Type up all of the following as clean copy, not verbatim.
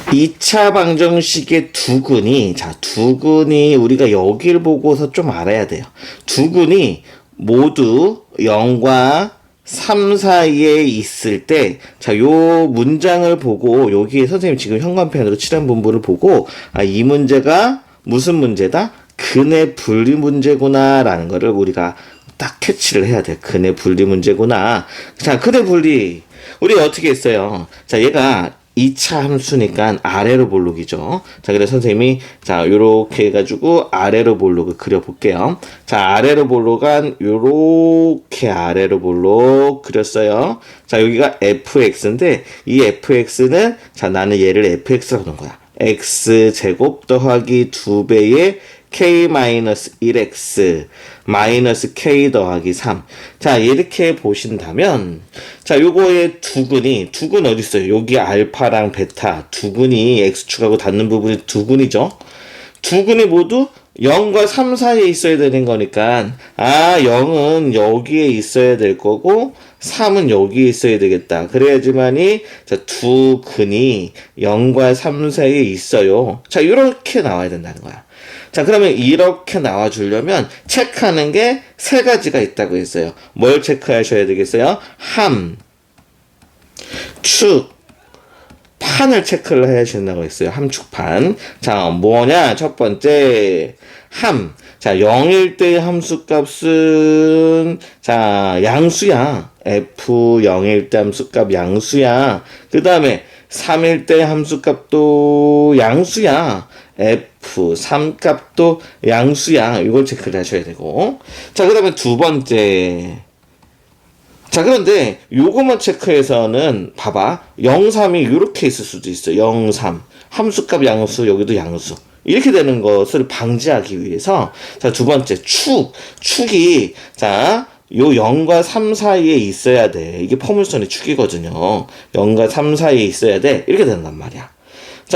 2차 방정식의 두근이, 두근이 우리가 여기를 보고서 좀 알아야 돼요. 두근이 모두 0과 3 사이에 있을 때, 요 문장을 보고, 여기에 선생님 지금 형광펜으로 칠한 분부를 보고, 이 문제가 무슨 문제다? 근의 분리 문제구나, 라는 거를 우리가 딱 캐치를 해야 돼. 근의 분리 문제구나. 근의 분리. 우리 어떻게 했어요? 얘가 2차 함수니까 아래로 볼록이죠. 그래서 선생님이, 요렇게 해가지고 아래로 볼록을 그려볼게요. 아래로 볼록한, 요렇게 아래로 볼록 그렸어요. 여기가 fx인데, 이 fx는, 나는 얘를 fx라고 하는 거야. x제곱 더하기 2배의 k-1x 마이너스 k 더하기 3. 이렇게 보신다면, 요거의 두근 어디 있어요? 여기 알파랑 베타, 두근이 x축하고 닿는 부분이 두근이죠? 두근이 모두 0과 3 사이에 있어야 되는 거니까, 0은 여기에 있어야 될 거고, 3은 여기에 있어야 되겠다. 그래야지만이, 두 근이 0과 3 사이에 있어요. 이렇게 나와야 된다는 거야. 그러면 이렇게 나와주려면 체크하는 게 세 가지가 있다고 했어요. 뭘 체크하셔야 되겠어요? 함, 축, 판을 체크를 해야 된다고 했어요. 함축판. 뭐냐? 첫 번째, 함. 0일 때의 함수값은, 양수야. f 0일 때 함수값 양수야. 그 다음에, 3일 때 함수값도 양수야. f3 값도 양수야. 이걸 체크를 하셔야 되고. 그 다음에 두 번째. 그런데 요것만 체크해서는 봐봐. 0, 3이 이렇게 있을 수도 있어. 0, 3. 함수값 양수, 여기도 양수. 이렇게 되는 것을 방지하기 위해서 두 번째 축이 요 0과 3 사이에 있어야 돼. 이게 포물선의 축이거든요. 0과 3 사이에 있어야 돼. 이렇게 된단 말이야.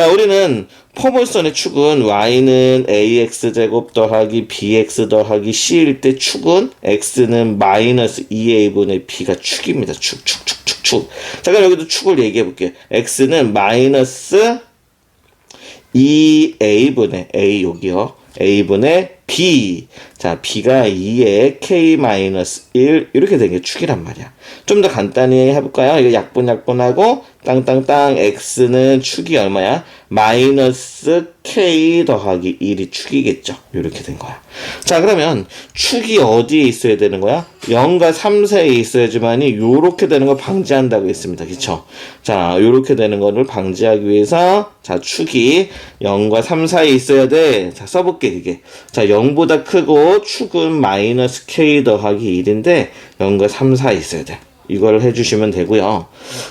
우리는 포물선의 축은 y는 ax제곱 더하기 bx 더하기 c일 때 축은 x는 마이너스 2a분의 b가 축입니다. 축. 그럼 여기도 축을 얘기해 볼게요. x는 마이너스 2a분의 a 여기요. a분의 b. b가 2에 k-1 이렇게 된 게 축이란 말이야. 좀 더 간단히 해볼까요? 이거 약분하고 땅땅땅 x는 축이 얼마야? 마이너스 k 더하기 1이 축이겠죠. 이렇게 된 거야. 그러면 축이 어디에 있어야 되는 거야? 0과 3 사이에 있어야지만이 요렇게 되는 걸 방지한다고 했습니다. 그쵸? 요렇게 되는 거를 방지하기 위해서 축이 0과 3 사이에 있어야 돼. 써볼게 그게. 0보다 크고 축은 마이너스 k 더하기 1인데 0과 3 사이에 있어야 돼. 이걸 해주시면 되고요.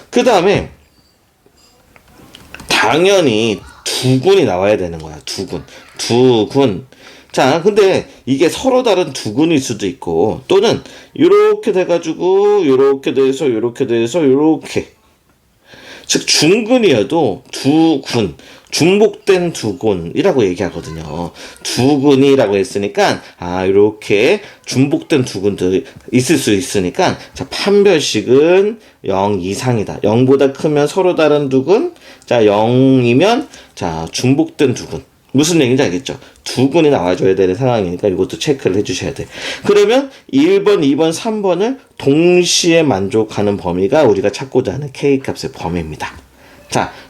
그 다음에 당연히 두근이 나와야 되는 거야. 두근. 근데 이게 서로 다른 두근일 수도 있고 또는 요렇게 돼가지고 요렇게 돼서 요렇게 즉 중근이어도 두근 중복된 두근이라고 얘기하거든요. 두근이라고 했으니까 이렇게 중복된 두근도 있을 수 있으니까 판별식은 0 이상이다. 0보다 크면 서로 다른 두근, 0이면 중복된 두근. 무슨 얘기인지 알겠죠? 두근이 나와줘야 되는 상황이니까 이것도 체크를 해주셔야 돼. 그러면 1번, 2번, 3번을 동시에 만족하는 범위가 우리가 찾고자 하는 K값의 범위입니다.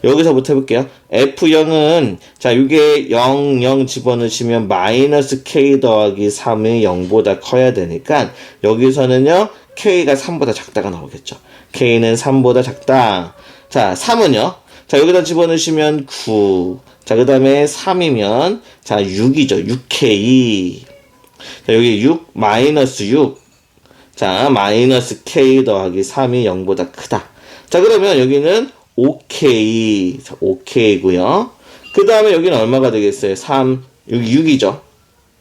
여기서부터 해볼게요. F0은, 이게 0 집어넣으시면 마이너스 K 더하기 3이 0보다 커야 되니까, 여기서는요, K가 3보다 작다가 나오겠죠. K는 3보다 작다. 3은요, 여기다 집어넣으시면 9. 그 다음에 3이면, 6이죠. 6K. 여기 6, 마이너스 6. 마이너스 K 더하기 3이 0보다 크다. 그러면 여기는 오케이고요. 그 다음에 여기는 얼마가 되겠어요? 3, 여기 6이죠.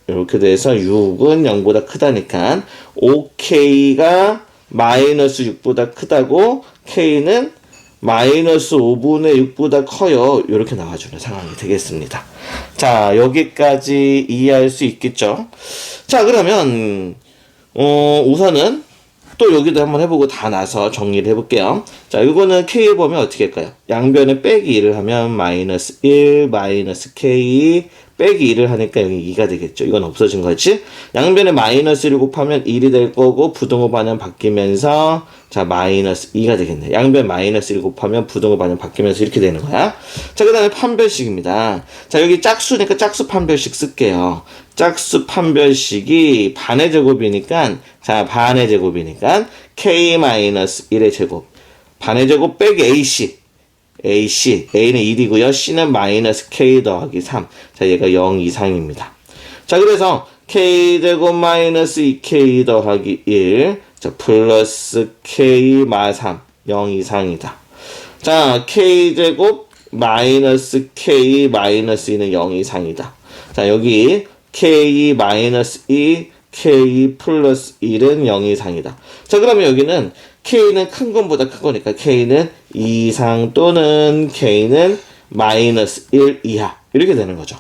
이렇게 돼서 6은 0보다 크다니까 오케이가 마이너스 6보다 크다고 K는 마이너스 5분의 6보다 커요. 이렇게 나와주는 상황이 되겠습니다. 여기까지 이해할 수 있겠죠? 그러면 우선은 또 여기도 한번 해보고 다 나서 정리를 해볼게요. 자, 이거는 K에 보면 어떻게 할까요? 양변에 빼기 1을 하면 마이너스 1, 마이너스 K, 빼기 1을 하니까 여기 2가 되겠죠. 이건 없어진 거지. 양변에 마이너스 1을 곱하면 1이 될 거고 부등호 반응 바뀌면서 자 마이너스 2가 되겠네. 양변 마이너스 1 곱하면 부등호 반응 바뀌면서 이렇게 되는 거야. 자, 그 다음에 판별식입니다. 자, 여기 짝수니까 짝수 판별식 쓸게요. 짝수 판별식이 반의 제곱이니까 자 반의 제곱이니까 K-1의 제곱 반의 제곱 빼기 AC A는 1이고요. C는 마이너스 K 더하기 3. 자, 얘가 0 이상입니다. 자, 그래서 K제곱 마이너스 2K 더하기 1. 자, 플러스 K 마 3. 0 이상이다. 자, K제곱 마이너스 K 마이너스 2는 0 이상이다. 자, 여기 K 마이너스 2, K 플러스 1은 0 이상이다. 자, 그러면 여기는 K는 큰 것보다 큰 거니까 K는 2 이상 또는 K는 마이너스 1 이하 이렇게 되는 거죠.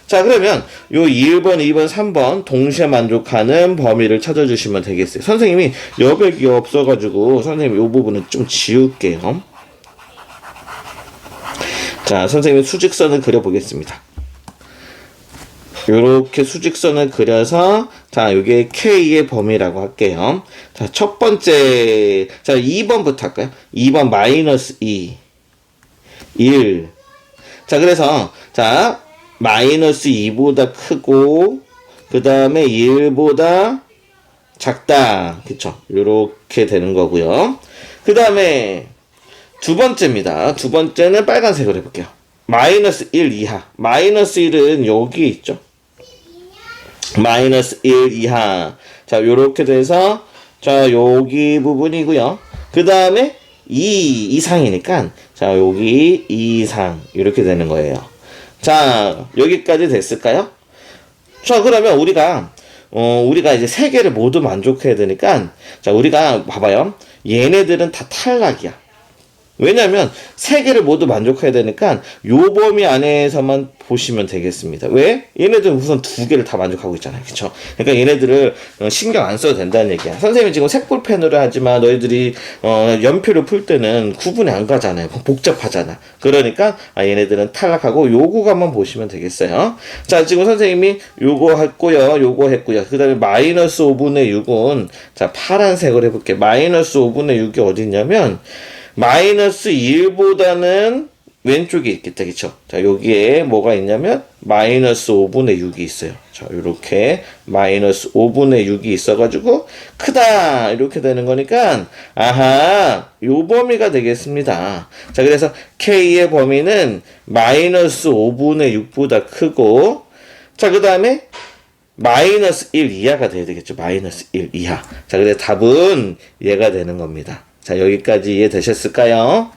자, 그러면 요 1번, 2번, 3번 동시에 만족하는 범위를 찾아주시면 되겠어요. 선생님이 여백이 없어가지고 선생님 요 부분은 좀 지울게요. 자, 선생님이 수직선을 그려보겠습니다. 요렇게 수직선을 그려서 자, 요게 K의 범위라고 할게요. 자, 첫 번째 자, 2번부터 할까요? 2번 마이너스 2 1 자, 그래서 자, 마이너스 2보다 크고 그 다음에 1보다 작다. 그쵸? 요렇게 되는 거고요. 그 다음에 두 번째입니다. 두 번째는 빨간색으로 해볼게요. 마이너스 1 이하. 마이너스 1은 여기 있죠. 마이너스 1 이하. 자, 요렇게 돼서 자, 여기 부분이고요. 그 다음에 2 이상이니까 자, 여기 2 이상 이렇게 되는 거예요. 자, 여기까지 됐을까요? 자, 그러면 우리가 이제 세 개를 모두 만족해야 되니까 자, 우리가 봐봐요. 얘네들은 다 탈락이야. 왜냐면 세 개를 모두 만족해야 되니까 요 범위 안에서만 보시면 되겠습니다. 왜? 얘네들은 우선 두 개를 다 만족하고 있잖아요. 그쵸? 그러니까 얘네들을 신경 안 써도 된다는 얘기야. 선생님이 지금 색볼펜으로 하지만 너희들이 연표를 풀 때는 구분이 안 가잖아요. 복잡하잖아. 그러니까 얘네들은 탈락하고 요거만 보시면 되겠어요. 자, 지금 선생님이 요거 했고요. 요거 했고요. 그 다음에 마이너스 5분의 6은 자, 파란색으로 해볼게요. 마이너스 5분의 6이 어디 있냐면 마이너스 1보다는 왼쪽에 있겠다. 그쵸? 자, 여기에 뭐가 있냐면 마이너스 5분의 6이 있어요. 자, 요렇게 마이너스 5분의 6이 있어가지고 크다 이렇게 되는 거니까 아하, 요 범위가 되겠습니다. 자, 그래서 K의 범위는 마이너스 5분의 6보다 크고 자, 그 다음에 마이너스 1 이하가 돼야 되겠죠. 마이너스 1 이하. 자, 그래서 답은 얘가 되는 겁니다. 자, 여기까지 이해되셨을까요?